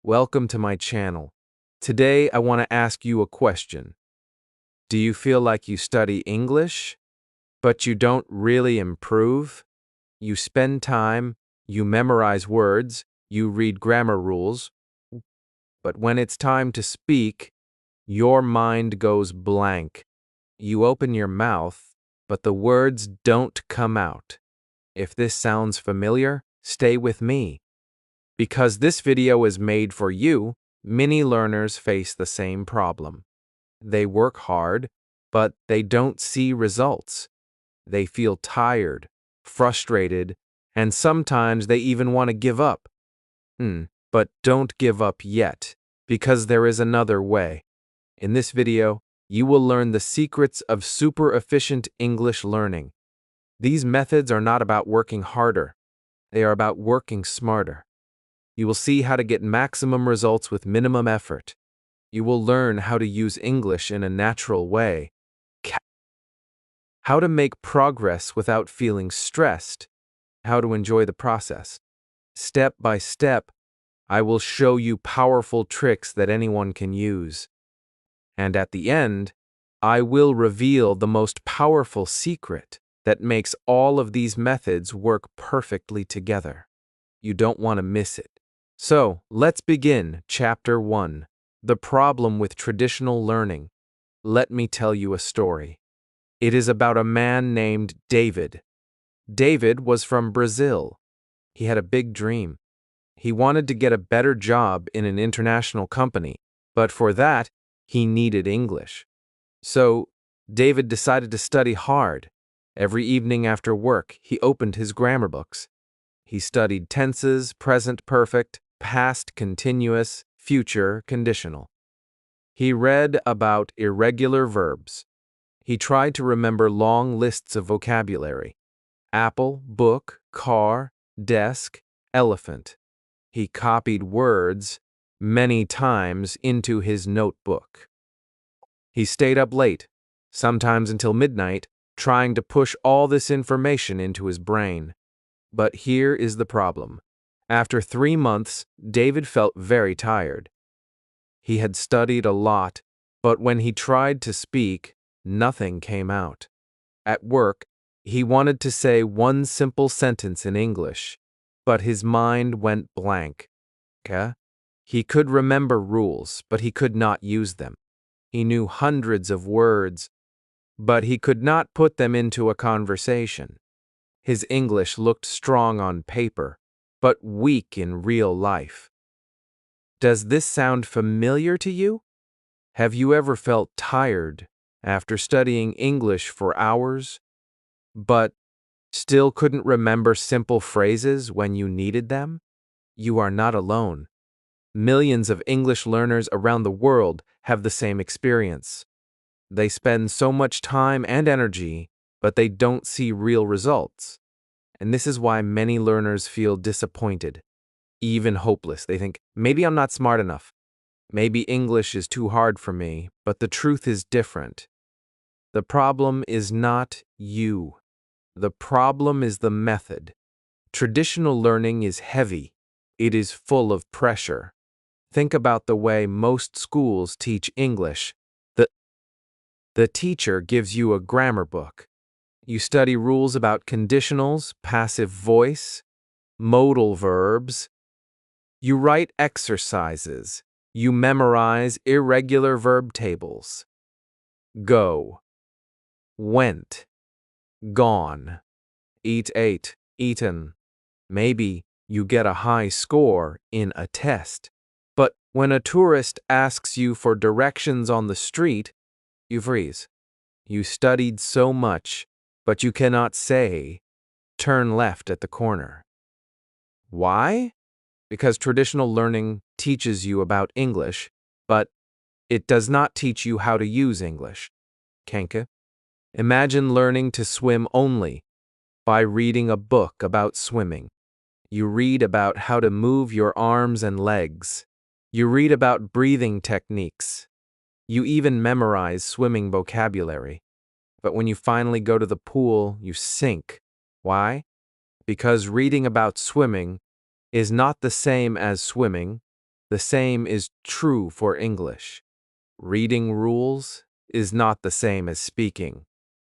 Welcome to my channel. Today I want to ask you a question. Do you feel like you study English, but you don't really improve? You spend time, you memorize words, you read grammar rules, but when it's time to speak, your mind goes blank. You open your mouth, but the words don't come out. If this sounds familiar, stay with me. Because this video is made for you, many learners face the same problem. They work hard, but they don't see results. They feel tired, frustrated, and sometimes they even want to give up. But don't give up yet, because there is another way. In this video, you will learn the secrets of super efficient English learning. These methods are not about working harder. They are about working smarter. You will see how to get maximum results with minimum effort. You will learn how to use English in a natural way. How to make progress without feeling stressed. How to enjoy the process. Step by step, I will show you powerful tricks that anyone can use. And at the end, I will reveal the most powerful secret that makes all of these methods work perfectly together. You don't want to miss it. So, let's begin. Chapter 1. The problem with traditional learning. Let me tell you a story. It is about a man named David. David was from Brazil. He had a big dream. He wanted to get a better job in an international company, but for that, he needed English. So, David decided to study hard. Every evening after work, he opened his grammar books. He studied tenses, present perfect, past continuous, future conditional. He read about irregular verbs. He tried to remember long lists of vocabulary. Apple, book, car, desk, elephant. He copied words many times into his notebook. He stayed up late, sometimes until midnight, trying to push all this information into his brain. But here is the problem. After 3 months, David felt very tired. He had studied a lot, but when he tried to speak, nothing came out. At work, he wanted to say one simple sentence in English, but his mind went blank. He could remember rules, but he could not use them. He knew hundreds of words, but he could not put them into a conversation. His English looked strong on paper, but weak in real life. Does this sound familiar to you? Have you ever felt tired after studying English for hours, but still couldn't remember simple phrases when you needed them? You are not alone. Millions of English learners around the world have the same experience. They spend so much time and energy, but they don't see real results. And this is why many learners feel disappointed, even hopeless. They think, maybe I'm not smart enough. Maybe English is too hard for me, but the truth is different. The problem is not you. The problem is the method. Traditional learning is heavy. It is full of pressure. Think about the way most schools teach English. The teacher gives you a grammar book. You study rules about conditionals, passive voice, modal verbs. You write exercises. You memorize irregular verb tables. Go, went, gone, eat, ate, eaten. Maybe you get a high score in a test. But when a tourist asks you for directions on the street, you freeze. You studied so much, but you cannot say, turn left at the corner. Why? Because traditional learning teaches you about English, but it does not teach you how to use English. Kenke? Imagine learning to swim only by reading a book about swimming. You read about how to move your arms and legs. You read about breathing techniques. You even memorize swimming vocabulary. But when you finally go to the pool, you sink. Why? Because reading about swimming is not the same as swimming, The same is true for English. Reading rules is not the same as speaking.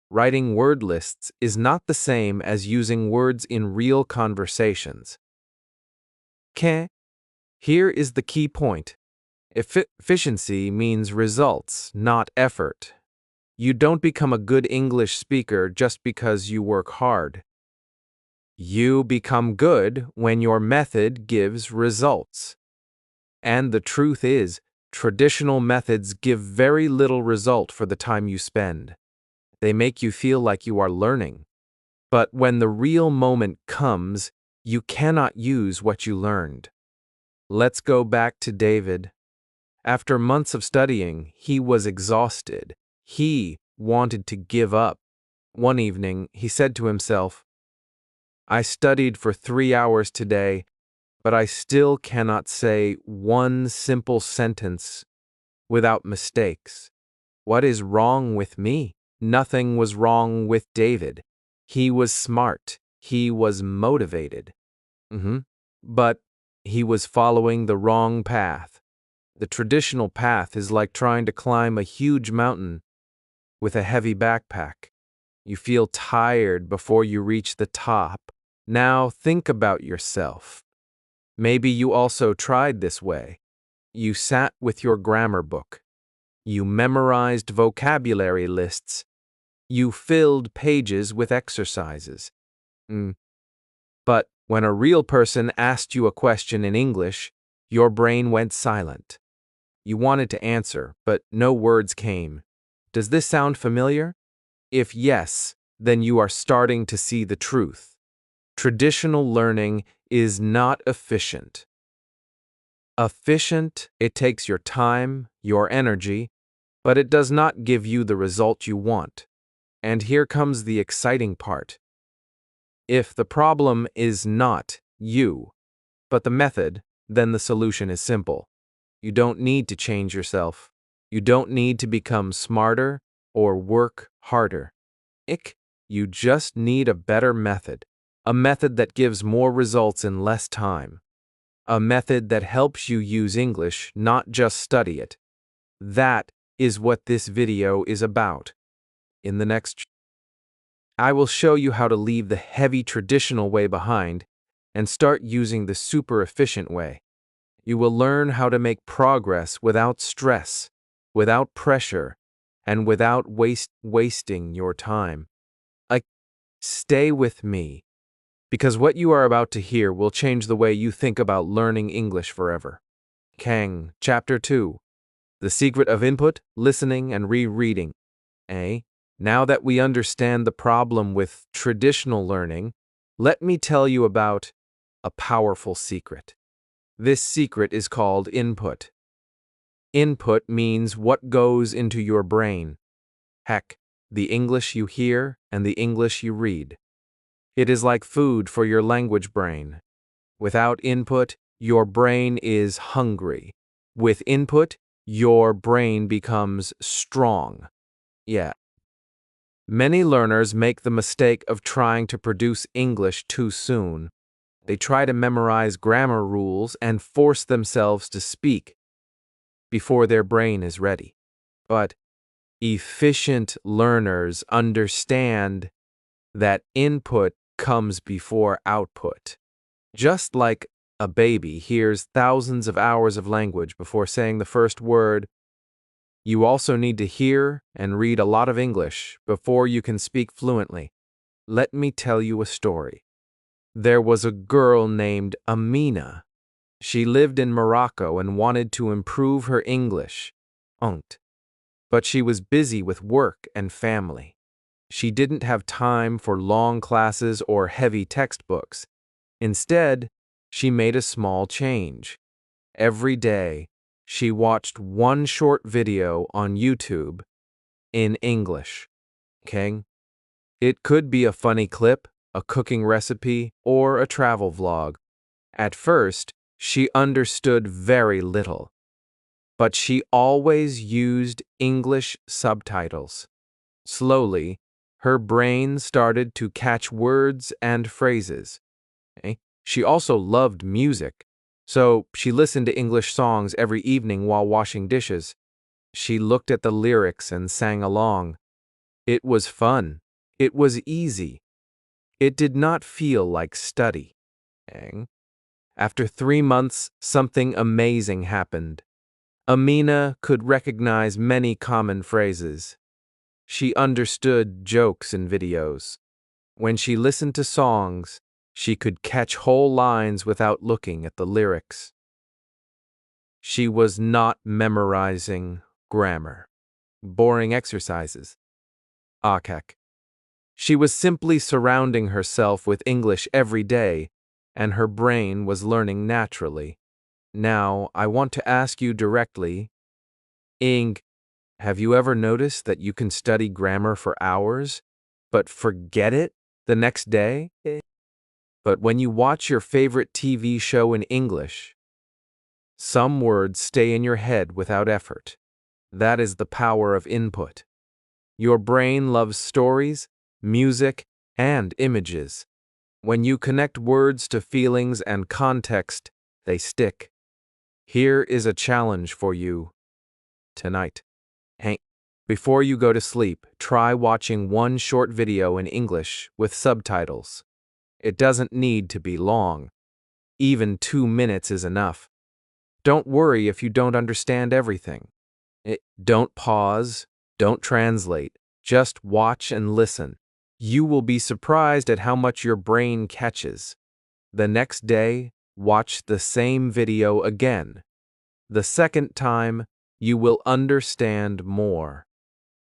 Writing word lists is not the same as using words in real conversations. Here is the key point. Efficiency means results, not effort. You don't become a good English speaker just because you work hard. You become good when your method gives results. And the truth is, traditional methods give very little result for the time you spend. They make you feel like you are learning. But when the real moment comes, you cannot use what you learned. Let's go back to David. After months of studying, he was exhausted. He wanted to give up. One evening, he said to himself, "I studied for 3 hours today, but I still cannot say one simple sentence without mistakes. What is wrong with me?" Nothing was wrong with David. He was smart. He was motivated. But he was following the wrong path. The traditional path is like trying to climb a huge mountain with a heavy backpack. You feel tired before you reach the top. Now think about yourself. Maybe you also tried this way. You sat with your grammar book. You memorized vocabulary lists. You filled pages with exercises. But when a real person asked you a question in English, your brain went silent. You wanted to answer, but no words came. Does this sound familiar? If yes, then you are starting to see the truth. Traditional learning is not efficient. Efficient, it takes your time, your energy, but it does not give you the result you want. And here comes the exciting part. If the problem is not you, but the method, then the solution is simple. You don't need to change yourself. You don't need to become smarter or work harder. You just need a better method, a method that gives more results in less time, a method that helps you use English, not just study it. That is what this video is about. In the next, I will show you how to leave the heavy traditional way behind and start using the super efficient way. You will learn how to make progress without stress, without pressure, and without wasting your time. Stay with me, because what you are about to hear will change the way you think about learning English forever. Chapter 2. The Secret of Input, Listening, and Rereading. Now that we understand the problem with traditional learning, let me tell you about a powerful secret. This secret is called input. Input means what goes into your brain. The English you hear and the English you read. It is like food for your language brain. Without input, your brain is hungry. With input, your brain becomes strong. Many learners make the mistake of trying to produce English too soon. They try to memorize grammar rules and force themselves to speak before their brain is ready. But efficient learners understand that input comes before output. Just like a baby hears thousands of hours of language before saying the first word, you also need to hear and read a lot of English before you can speak fluently. Let me tell you a story. There was a girl named Amina. She lived in Morocco and wanted to improve her English. But she was busy with work and family. She didn't have time for long classes or heavy textbooks. Instead, she made a small change. Every day, she watched one short video on YouTube in English. It could be a funny clip, a cooking recipe, or a travel vlog. At first, she understood very little, but she always used English subtitles. Slowly, her brain started to catch words and phrases. She also loved music, So she listened to English songs every evening while washing dishes. She looked at the lyrics and sang along. It was fun. It was easy. It did not feel like study. After 3 months, something amazing happened. Amina could recognize many common phrases. She understood jokes in videos. When she listened to songs, she could catch whole lines without looking at the lyrics. She was not memorizing grammar, boring exercises. Akek. She was simply surrounding herself with English every day, and her brain was learning naturally. Now, I want to ask you directly, Ing, have you ever noticed that you can study grammar for hours, but forget it the next day? But when you watch your favorite TV show in English, some words stay in your head without effort. That is the power of input. Your brain loves stories, music, and images. When you connect words to feelings and context, they stick. Here is a challenge for you tonight. Hey, before you go to sleep, try watching one short video in English with subtitles. It doesn't need to be long. Even 2 minutes is enough. Don't worry if you don't understand everything. Don't pause, don't translate, just watch and listen. You will be surprised at how much your brain catches. The next day, watch the same video again. The second time, you will understand more.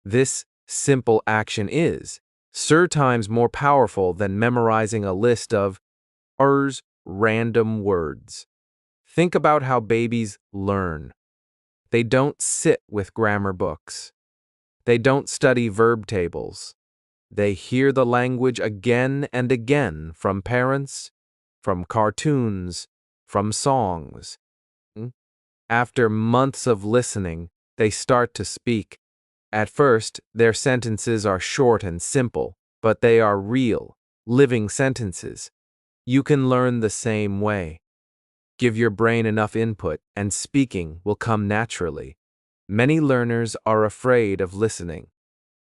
This simple action is 10 times more powerful than memorizing a list of random words. Think about how babies learn. They don't sit with grammar books. They don't study verb tables. They hear the language again and again from parents, from cartoons, from songs. After months of listening, they start to speak. At first, their sentences are short and simple, but they are real, living sentences. You can learn the same way. Give your brain enough input, and speaking will come naturally. Many learners are afraid of listening.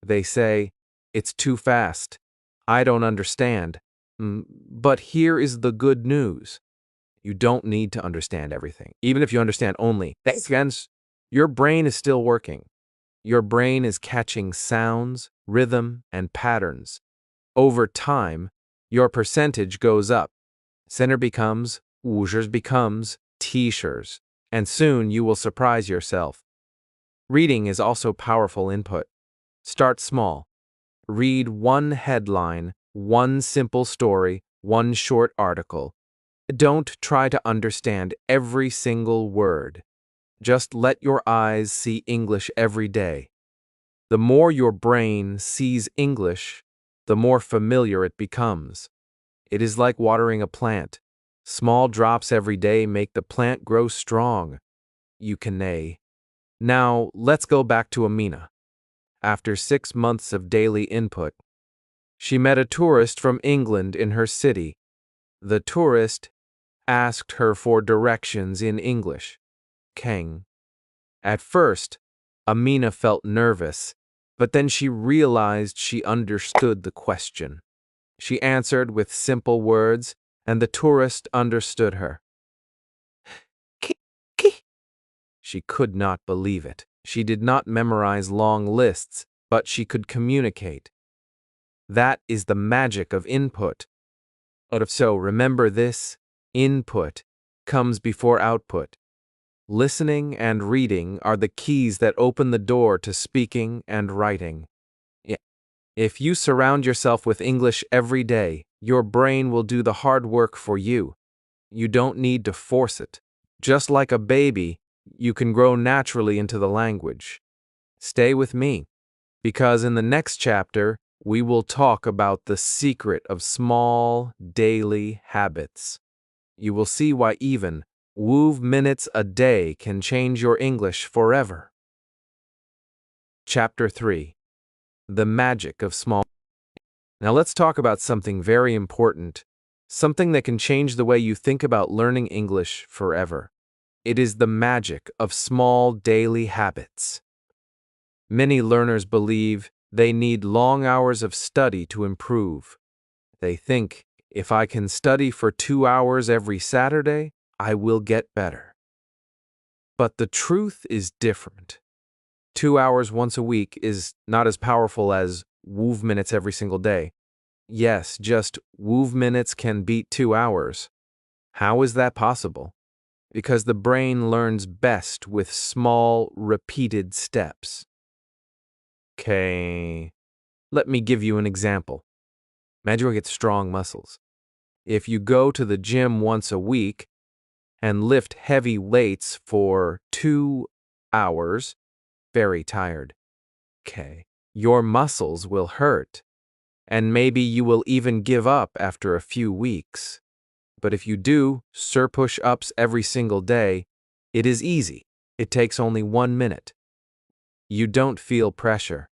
They say, "It's too fast. I don't understand." But here is the good news. You don't need to understand everything. Even if you understand only, your brain is still working. Your brain is catching sounds, rhythm, and patterns. Over time, your percentage goes up. Center becomes, Uzhers becomes, T-shers, and soon you will surprise yourself. Reading is also powerful input. Start small. Read one headline, one simple story, one short article. Don't try to understand every single word. Just let your eyes see English every day. The more your brain sees English, the more familiar it becomes. It is like watering a plant. Small drops every day make the plant grow strong. You can nay. Now, let's go back to Amina. After 6 months of daily input, she met a tourist from England in her city. The tourist asked her for directions in English. Kang. At first, Amina felt nervous, but then she realized she understood the question. She answered with simple words, and the tourist understood her. She could not believe it. She did not memorize long lists, but she could communicate. That is the magic of input. So remember this, input comes before output. Listening and reading are the keys that open the door to speaking and writing. If you surround yourself with English every day, your brain will do the hard work for you. You don't need to force it. Just like a baby, you can grow naturally into the language. Stay with me, because in the next chapter, we will talk about the secret of small, daily habits. You will see why even 5 minutes a day can change your English forever. Chapter 3. The Magic of Small. Now let's talk about something very important. something that can change the way you think about learning English forever. It is the magic of small daily habits. Many learners believe they need long hours of study to improve. They think, if I can study for 2 hours every Saturday, I will get better. But the truth is different. 2 hours once a week is not as powerful as WOV minutes every single day. Yes, just WOV minutes can beat 2 hours. How is that possible? Because the brain learns best with small, repeated steps. Okay, let me give you an example. Imagine you get strong muscles. If you go to the gym once a week and lift heavy weights for 2 hours, very tired. Okay, your muscles will hurt, and maybe you will even give up after a few weeks. But if you do push-ups every single day, it is easy. It takes only 1 minute. You don't feel pressure.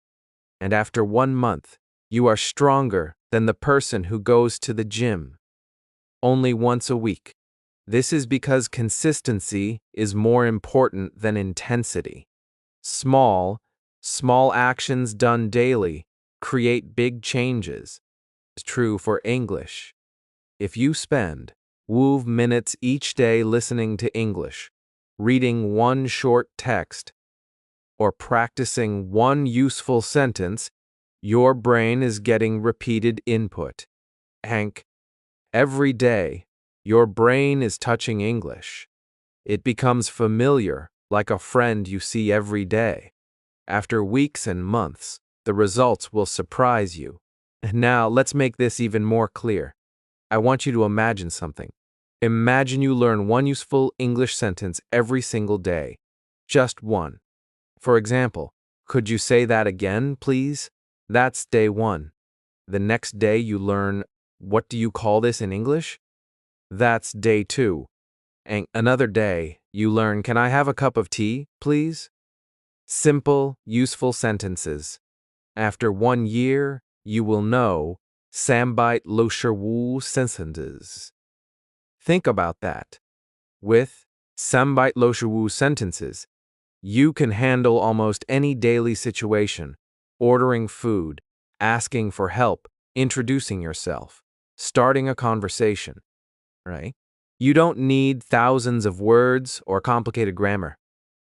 And after 1 month, you are stronger than the person who goes to the gym only once a week. This is because consistency is more important than intensity. Small actions done daily create big changes. It's true for English. If you spend WOV minutes each day listening to English, reading one short text, or practicing one useful sentence, your brain is getting repeated input. Hank, every day, your brain is touching English. It becomes familiar, like a friend you see every day. After weeks and months, the results will surprise you. Now, let's make this even more clear. I want you to imagine something. Imagine you learn one useful English sentence every single day. Just one. For example, could you say that again, please? That's day 1. The next day you learn, what do you call this in English? That's day 2. And another day, you learn, can I have a cup of tea, please? Simple, useful sentences. After 1 year, you will know subtitles sentences. Think about that. With subtitles sentences, you can handle almost any daily situation, ordering food, asking for help, introducing yourself, starting a conversation, right? You don't need thousands of words or complicated grammar.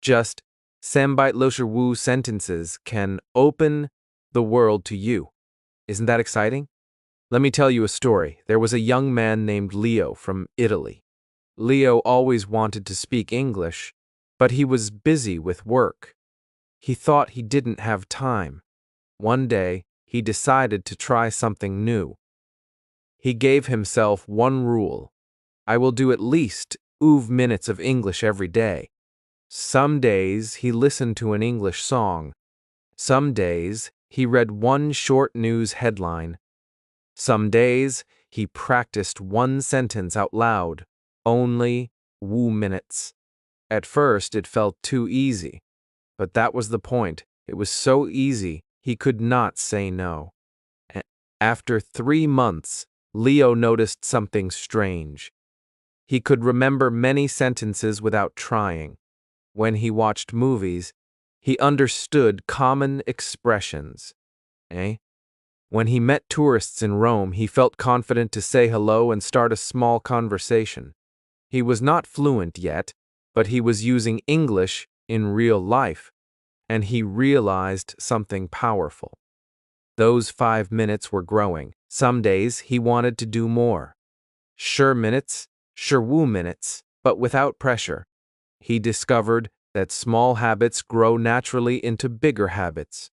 Just subtitles sentences can open the world to you. Isn't that exciting? Let me tell you a story. There was a young man named Leo from Italy. Leo always wanted to speak English, but he was busy with work. He thought he didn't have time. One day, he decided to try something new. He gave himself one rule. I will do at least WOV minutes of English every day. Some days, he listened to an English song. Some days, he read one short news headline. Some days, he practiced one sentence out loud, only WOV minutes. At first, it felt too easy, but that was the point. It was so easy, he could not say no. After 3 months, Leo noticed something strange. He could remember many sentences without trying. When he watched movies, he understood common expressions. When he met tourists in Rome, he felt confident to say hello and start a small conversation. He was not fluent yet, but he was using English in real life, and he realized something powerful. Those 5 minutes were growing. Some days he wanted to do more. Minutes, WOV minutes, but without pressure. He discovered that small habits grow naturally into bigger habits.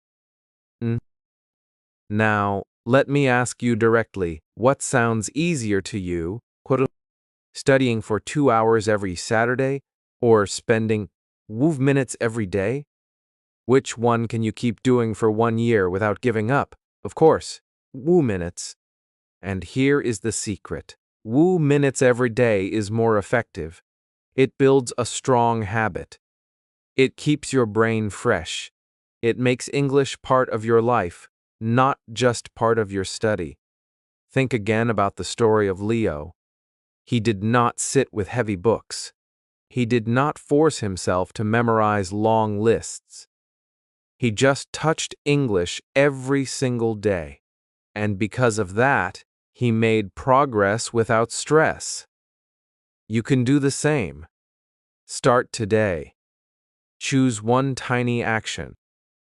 Now, let me ask you directly, what sounds easier to you, studying for 2 hours every Saturday or spending WOV minutes every day? Which one can you keep doing for 1 year without giving up? Of course, WOV minutes. And here is the secret. WOV minutes every day is more effective. It builds a strong habit. It keeps your brain fresh. It makes English part of your life, not just part of your study. Think again about the story of Leo. He did not sit with heavy books. He did not force himself to memorize long lists. He just touched English every single day. And because of that, he made progress without stress. You can do the same. Start today. Choose one tiny action.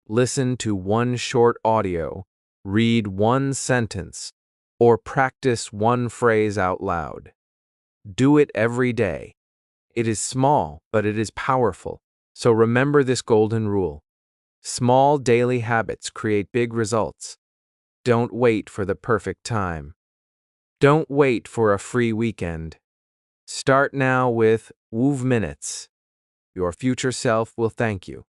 Listen to one short audio, read one sentence, or practice one phrase out loud. Do it every day. It is small, but it is powerful. So remember this golden rule. Small daily habits create big results. Don't wait for the perfect time. Don't wait for a free weekend. Start now with 5 minutes. Your future self will thank you.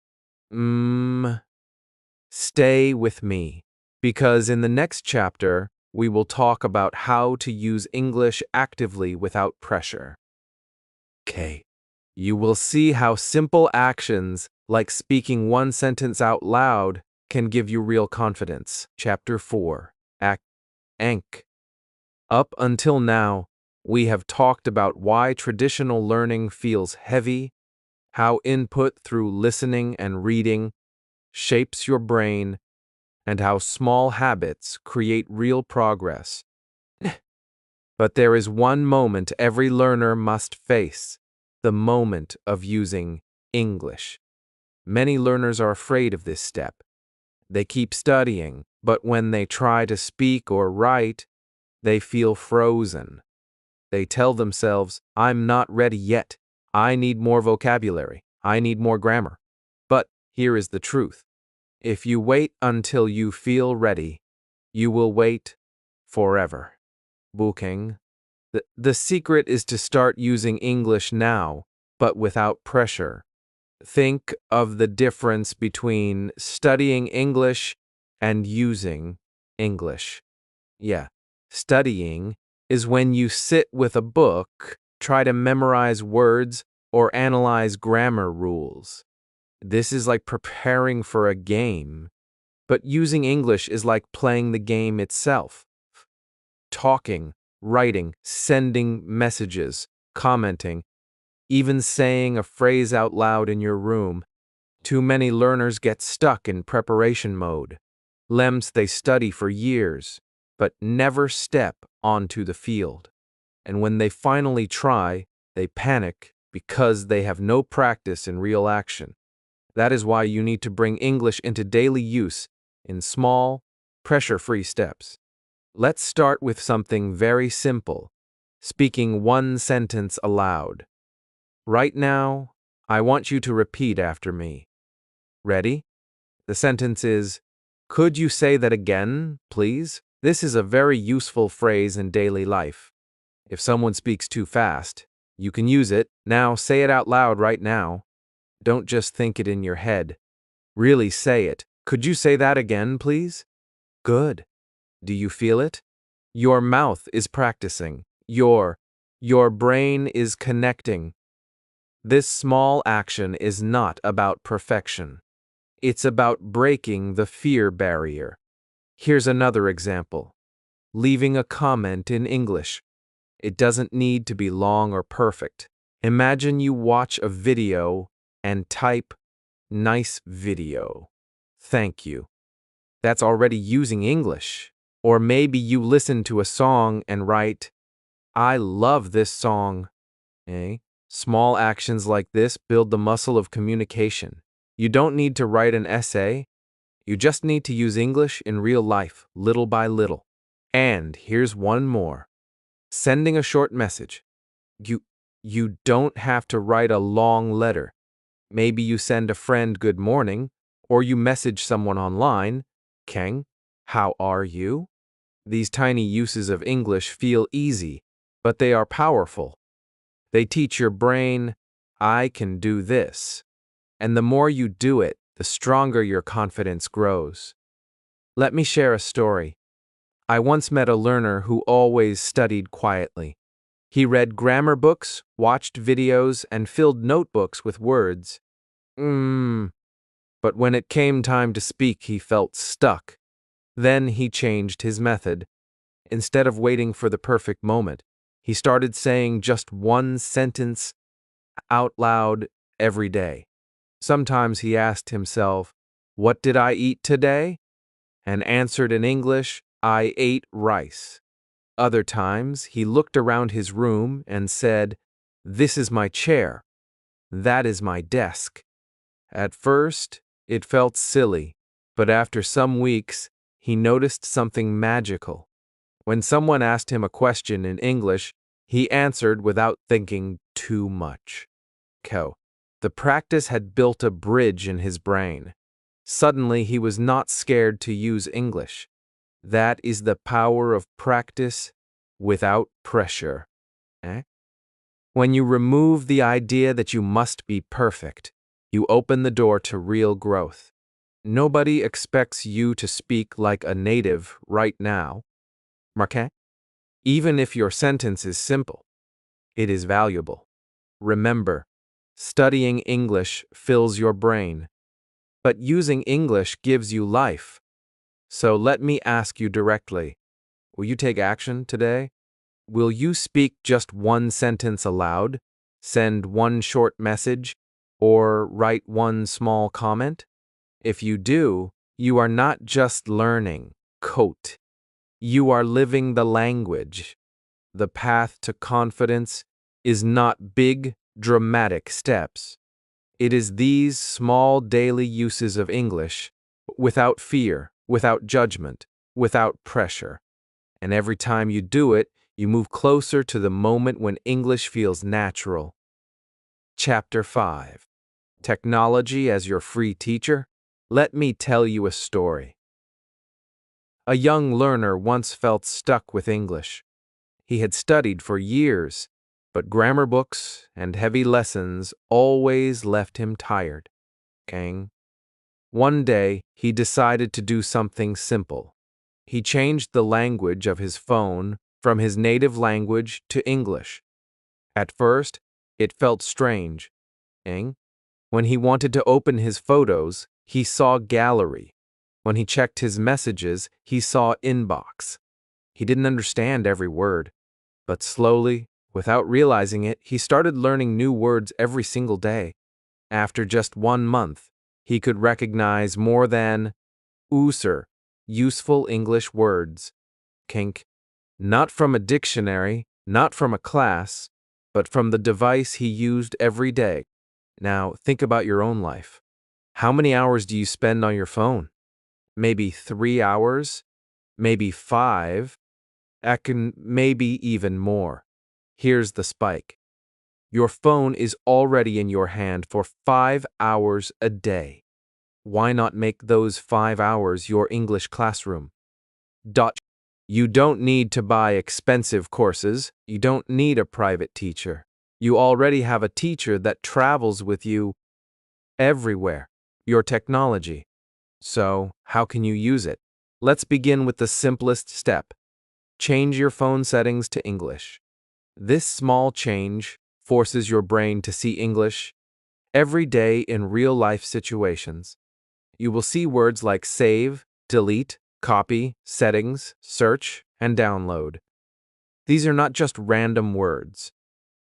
Stay with me, because in the next chapter, we will talk about how to use English actively without pressure. Okay. You will see how simple actions, like speaking one sentence out loud, can give you real confidence. Chapter 4. Ank. Up until now, we have talked about why traditional learning feels heavy, how input through listening and reading shapes your brain, and how small habits create real progress. But there is one moment every learner must face, the moment of using English. Many learners are afraid of this step. They keep studying, but when they try to speak or write, they feel frozen. They tell themselves, I'm not ready yet. I need more vocabulary. I need more grammar. But here is the truth. If you wait until you feel ready, you will wait forever. Booking. The secret is to start using English now, but without pressure. Think of the difference between studying English and using English. Studying is when you sit with a book, try to memorize words, or analyze grammar rules. This is like preparing for a game, but using English is like playing the game itself. Talking, writing, sending messages, commenting, even saying a phrase out loud in your room. Too many learners get stuck in preparation mode. They study for years, but never step onto the field. And when they finally try, they panic because they have no practice in real action. That is why you need to bring English into daily use in small, pressure-free steps. Let's start with something very simple, speaking one sentence aloud. Right now, I want you to repeat after me. Ready? The sentence is, could you say that again, please? This is a very useful phrase in daily life. If someone speaks too fast, you can use it. Now say it out loud right now. Don't just think it in your head. Really say it. Could you say that again, please? Good. Do you feel it? Your mouth is practicing. Your brain is connecting. This small action is not about perfection. It's about breaking the fear barrier. Here's another example. Leaving a comment in English. It doesn't need to be long or perfect. Imagine you watch a video and type, "Nice video. Thank you." That's already using English. Or maybe you listen to a song and write, "I love this song." Small actions like this build the muscle of communication. You don't need to write an essay. You just need to use English in real life, little by little. And here's one more. Sending a short message. You don't have to write a long letter. Maybe you send a friend good morning, or you message someone online, "Keng, how are you?" These tiny uses of English feel easy, but they are powerful. They teach your brain, I can do this. And the more you do it, the stronger your confidence grows. Let me share a story. I once met a learner who always studied quietly. He read grammar books, watched videos, and filled notebooks with words. But when it came time to speak, he felt stuck. Then he changed his method. Instead of waiting for the perfect moment, he started saying just one sentence out loud every day. Sometimes he asked himself, "What did I eat today?" and answered in English, "I ate rice." Other times, he looked around his room and said, "This is my chair. That is my desk." At first, it felt silly, but after some weeks, he noticed something magical. When someone asked him a question in English, he answered without thinking too much. The practice had built a bridge in his brain. Suddenly, he was not scared to use English. That is the power of practice without pressure. When you remove the idea that you must be perfect, you open the door to real growth. Nobody expects you to speak like a native right now. Marquet? Even if your sentence is simple, it is valuable. Remember, studying English fills your brain, but using English gives you life. So let me ask you directly, will you take action today? Will you speak just one sentence aloud, send one short message, or write one small comment? If you do, you are not just learning, you are living the language. The path to confidence is not big, dramatic steps. It is these small daily uses of English, without fear, without judgment, without pressure. And every time you do it, you move closer to the moment when English feels natural. Chapter 5. Technology as your free teacher? Let me tell you a story. A young learner once felt stuck with English. He had studied for years, but grammar books and heavy lessons always left him tired. One day, he decided to do something simple. He changed the language of his phone from his native language to English. At first, it felt strange. When he wanted to open his photos, he saw gallery. When he checked his messages, he saw inbox. He didn't understand every word, but slowly, without realizing it, he started learning new words every single day. After just 1 month, he could recognize more than useful English words. Not from a dictionary, not from a class, but from the device he used every day. Now, think about your own life. How many hours do you spend on your phone? Maybe 3 hours? Maybe 5? Maybe even more. Here's the spike. Your phone is already in your hand for 5 hours a day. Why not make those 5 hours your English classroom? You don't need to buy expensive courses. You don't need a private teacher. You already have a teacher that travels with you everywhere, your technology. So, how can you use it? Let's begin with the simplest step. Change your phone settings to English. This small change forces your brain to see English every day in real-life situations. You will see words like save, delete, copy, settings, search, and download. These are not just random words.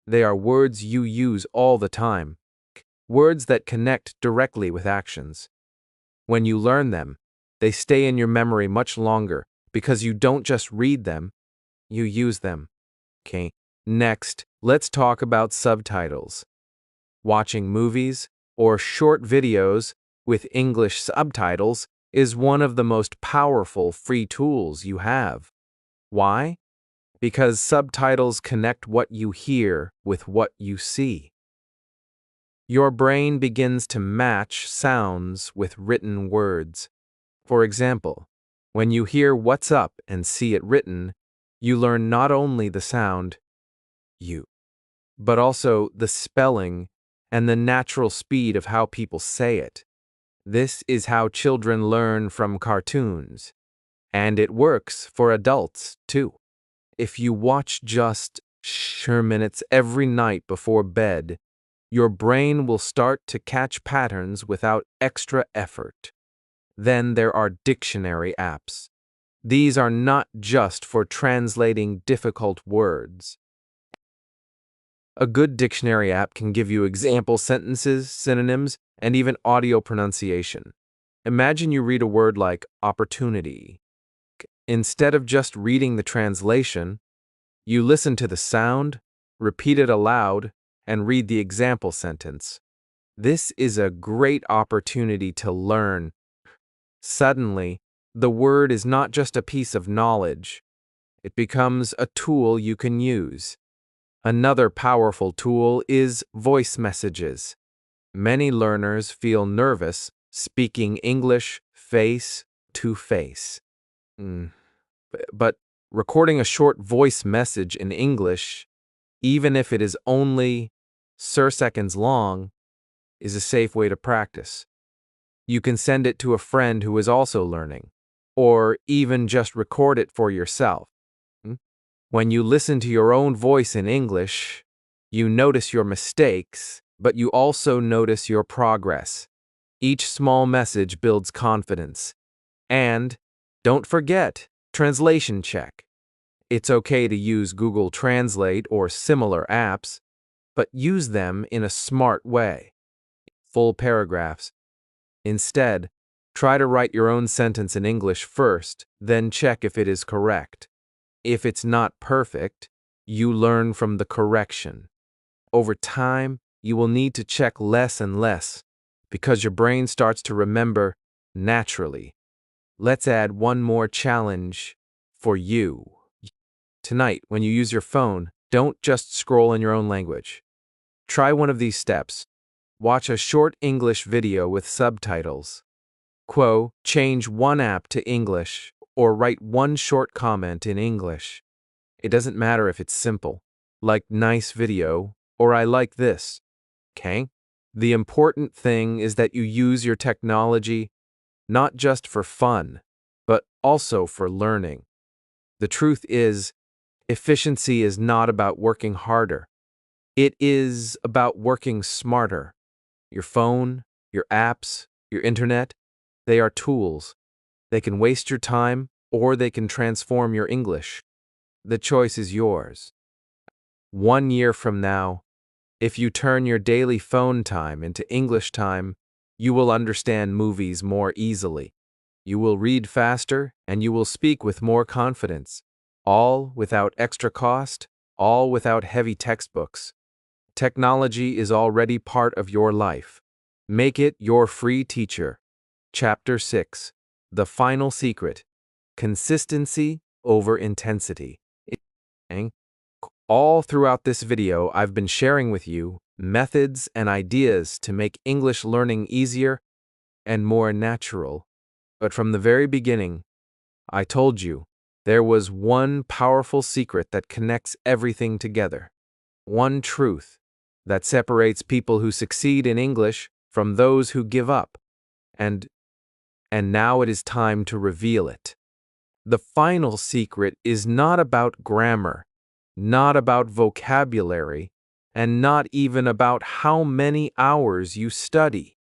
They are words you use all the time, words that connect directly with actions. When you learn them, they stay in your memory much longer because you don't just read them, you use them. Next, let's talk about subtitles. Watching movies or short videos with English subtitles is one of the most powerful free tools you have. Why? Because subtitles connect what you hear with what you see. Your brain begins to match sounds with written words. For example, when you hear "what's up" and see it written, you learn not only the sound, but also the spelling and the natural speed of how people say it. This is how children learn from cartoons. And it works for adults, too. If you watch just 10 minutes every night before bed, your brain will start to catch patterns without extra effort. Then there are dictionary apps. These are not just for translating difficult words. A good dictionary app can give you example sentences, synonyms, and even audio pronunciation. Imagine you read a word like opportunity. Instead of just reading the translation, you listen to the sound, repeat it aloud, and read the example sentence. This is a great opportunity to learn. Suddenly, the word is not just a piece of knowledge. It becomes a tool you can use. Another powerful tool is voice messages. Many learners feel nervous speaking English face to face. But recording a short voice message in English, even if it is only seconds long, is a safe way to practice. You can send it to a friend who is also learning, or even just record it for yourself. When you listen to your own voice in English, you notice your mistakes, but you also notice your progress. Each small message builds confidence. And don't forget, translation check. It's okay to use Google Translate or similar apps, but use them in a smart way. Full paragraphs. Instead, try to write your own sentence in English first, then check if it is correct. If it's not perfect, you learn from the correction. Over time, you will need to check less and less because your brain starts to remember naturally. Let's add one more challenge for you. Tonight, when you use your phone, don't just scroll in your own language. Try one of these steps. Watch a short English video with subtitles. Change one app to English or write one short comment in English. It doesn't matter if it's simple, like nice video or I like this. Okay? The important thing is that you use your technology not just for fun, but also for learning. The truth is, efficiency is not about working harder. It is about working smarter. Your phone, your apps, your internet, they are tools. They can waste your time or they can transform your English. The choice is yours. 1 year from now, if you turn your daily phone time into English time, you will understand movies more easily. You will read faster and you will speak with more confidence. All without extra cost, all without heavy textbooks. Technology is already part of your life. Make it your free teacher. Chapter 6. The Final Secret. Consistency over intensity. All throughout this video, I've been sharing with you methods and ideas to make English learning easier and more natural. But from the very beginning, I told you there was one powerful secret that connects everything together. One truth that separates people who succeed in English from those who give up. And now it is time to reveal it. The final secret is not about grammar, not about vocabulary, and not even about how many hours you study.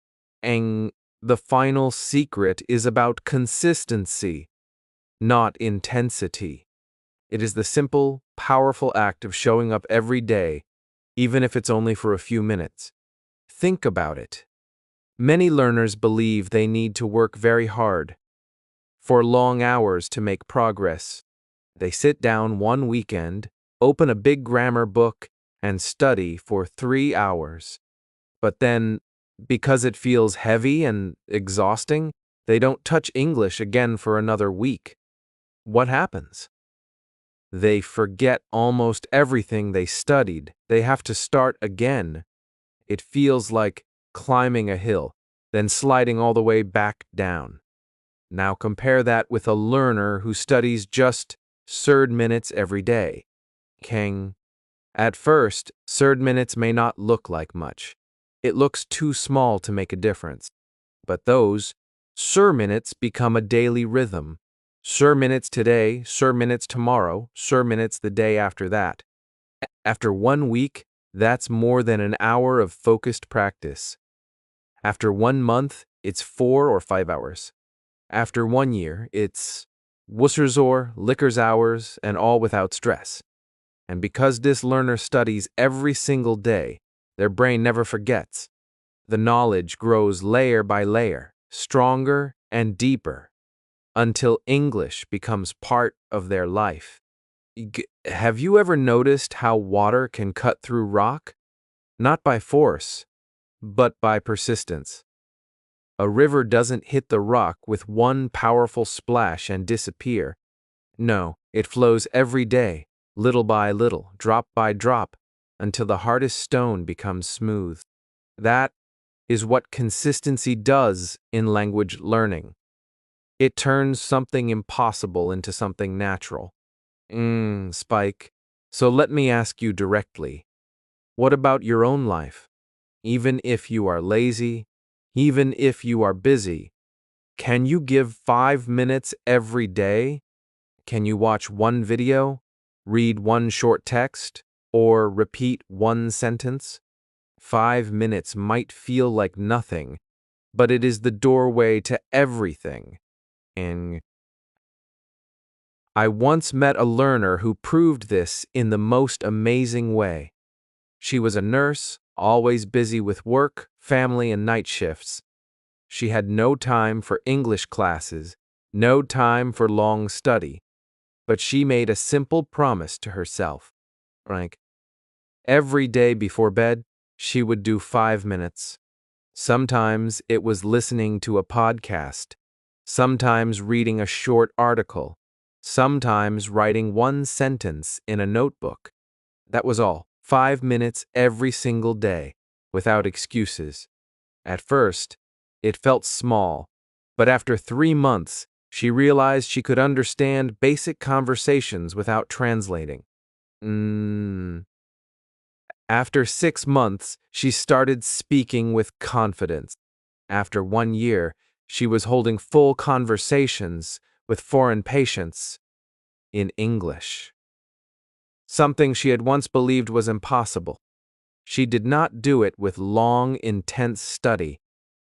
And the final secret is about consistency, not intensity. It is the simple, powerful act of showing up every day, even if it's only for a few minutes. Think about it. Many learners believe they need to work very hard, for long hours to make progress. They sit down one weekend, open a big grammar book, and study for 3 hours. But then, because it feels heavy and exhausting, they don't touch English again for another week. What happens? They forget almost everything they studied. They have to start again. It feels like climbing a hill, then sliding all the way back down. Now compare that with a learner who studies just 30 minutes every day. At first, 30 minutes may not look like much. It looks too small to make a difference. But those 30 minutes become a daily rhythm. 30 minutes today, 30 minutes tomorrow, 30 minutes the day after that. After 1 week, that's more than an hour of focused practice. After 1 month, it's 4 or 5 hours. After 1 year, it's Wusserzor, Liquors hours, and all without stress. And because this learner studies every single day, their brain never forgets. The knowledge grows layer by layer, stronger and deeper, until English becomes part of their life. Have you ever noticed how water can cut through rock? Not by force, but by persistence. A river doesn't hit the rock with one powerful splash and disappear. No, it flows every day, little by little, drop by drop, until the hardest stone becomes smooth. That is what consistency does in language learning. It turns something impossible into something natural. Spike. So let me ask you directly. What about your own life? Even if you are lazy, even if you are busy, can you give 5 minutes every day? Can you watch one video, read one short text, or repeat one sentence? 5 minutes might feel like nothing, but it is the doorway to everything. And I once met a learner who proved this in the most amazing way. She was a nurse, always busy with work, family, and night shifts. She had no time for English classes, no time for long study, but she made a simple promise to herself. Every day before bed, she would do 5 minutes. Sometimes it was listening to a podcast, sometimes reading a short article, sometimes writing one sentence in a notebook. That was all, 5 minutes every single day, without excuses. At first, it felt small, but after 3 months, she realized she could understand basic conversations without translating. After 6 months, she started speaking with confidence. After 1 year, she was holding full conversations with foreign patients in English. Something she had once believed was impossible. She did not do it with long, intense study.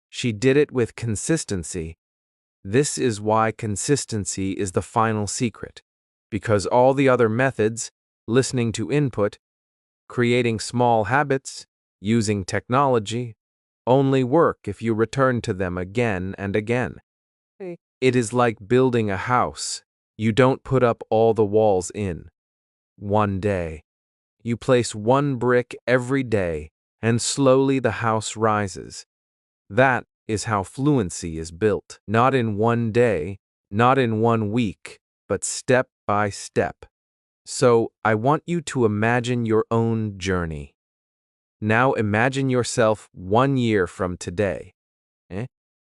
She did it with consistency. This is why consistency is the final secret, because all the other methods, listening to input, creating small habits, using technology, only work if you return to them again and again. It is like building a house. You don't put up all the walls in one day. You place one brick every day, and slowly the house rises. That is how fluency is built. Not in one day, not in 1 week, but step by step. So I want you to imagine your own journey. Now imagine yourself 1 year from today.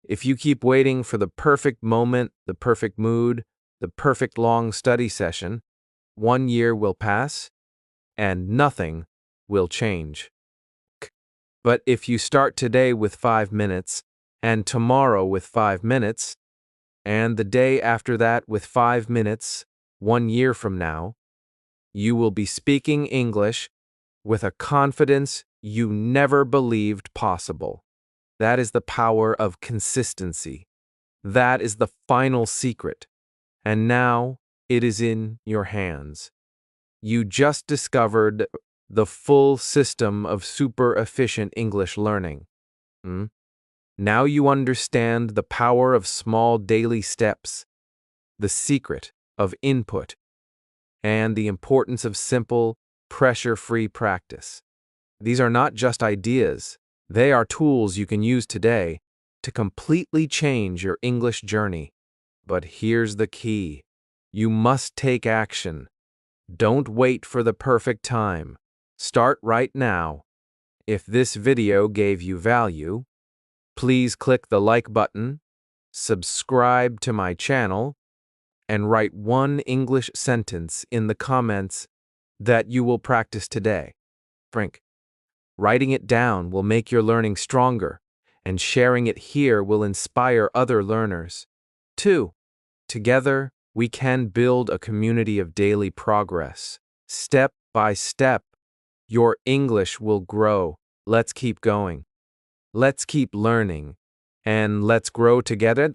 If you keep waiting for the perfect moment, the perfect mood, the perfect long study session, 1 year will pass and nothing will change. But if you start today with 5 minutes, and tomorrow with 5 minutes, and the day after that with 5 minutes, 1 year from now, you will be speaking English with a confidence you never believed possible. That is the power of consistency. That is the final secret. And now it is in your hands. You just discovered the full system of super efficient English learning. Now you understand the power of small daily steps, the secret of input, and the importance of simple, pressure-free practice. These are not just ideas. They are tools you can use today to completely change your English journey. But here's the key. You must take action. Don't wait for the perfect time. Start right now. If this video gave you value, please click the like button, subscribe to my channel, and write one English sentence in the comments that you will practice today. Writing it down will make your learning stronger, and sharing it here will inspire other learners. 2. Together, we can build a community of daily progress. Step by step, your English will grow. Let's keep going. Let's keep learning, and let's grow together.